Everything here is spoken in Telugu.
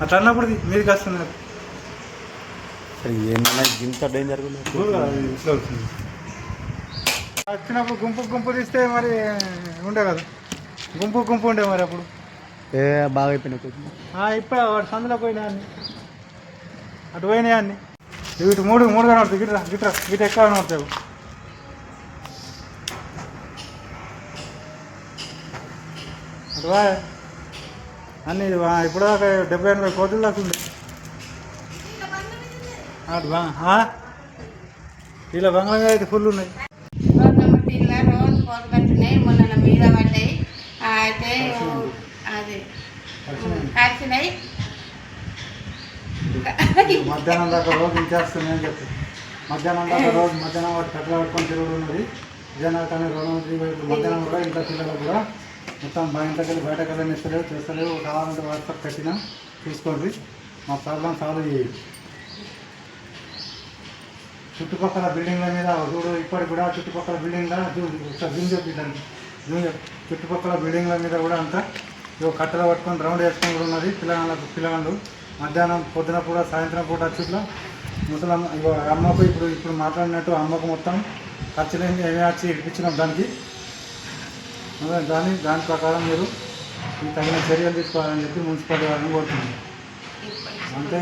అట్లా అన్నప్పుడు మీదకి వస్తున్నారు. ఏమన్నా ఇంత డేంజర్ ఇట్లా వచ్చింది. వచ్చినప్పుడు గుంపు గుంపు తీస్తే మరి ఉండే కదా, గుంపు గుంపు ఉండే మరి అప్పుడు బాగా అయిపోయినాయి. ఇప్పుడు వాడు సందులో పోయినా అన్ని అటు పోయినాయి అన్ని. ఇటు మూడు కనబడుతుంది. గిట్రా గిట్రా గిట్ట ఎక్కడ కనబడతావు అటు అన్నీ ఇప్పుడు దాకా 70-80 కోతులు దాకా ఉంది అటు ఇలా బంగ్లా మీద అయితే ఫుల్ ఉన్నాయి. రోజు కోతకట్టున్నాయి, మొన్న మీద పడ్డాయి. అయితే అది కలిసినాయి. మధ్యాహ్నం దాకా రోజు ఇంకేస్తున్నాయి అని చెప్పి మధ్యాహ్నం దాకా రోజు మధ్యాహ్నం వాటి కట్టలు పట్టుకొని తిరుగుడు ఉన్నది. విజయనగరం కానీ 2 మధ్యాహ్నం కూడా ఇంట్లో పిల్లలు కూడా మొత్తం ఇంట్లోకి వెళ్ళి బయటకు వెళ్ళని ఇస్తలేవు, చేస్తలేవు. కావాలంటే వాట్సాప్ పెట్టినా చూసుకోండి, మా ప్రాబ్లం సాల్వ్ చేయండి. చుట్టుపక్కల బిల్డింగ్ల మీద చూడు, ఇప్పటికి కూడా చుట్టుపక్కల బిల్డింగ్ల చుట్టుపక్కల బిల్డింగ్ల మీద కూడా అంతా కట్టెలు పట్టుకొని రౌండ్ వేసుకొని కూడా ఉన్నది. పిల్లగాళ్ళు మధ్యాహ్నం పొద్దున పూట సాయంత్రం పూట వచ్చి ముసలమ్మ అమ్మకు ఇప్పుడు మాట్లాడినట్టు అమ్మకు మొత్తం ఖర్చులేని ఏమి వచ్చి ఇప్పించినాం దానికి. దాని ప్రకారం మీరు తగిన చర్యలు తీసుకోవాలని చెప్పి మున్సిపాలిటీ వారిని కోరుతున్నాం. అంతే.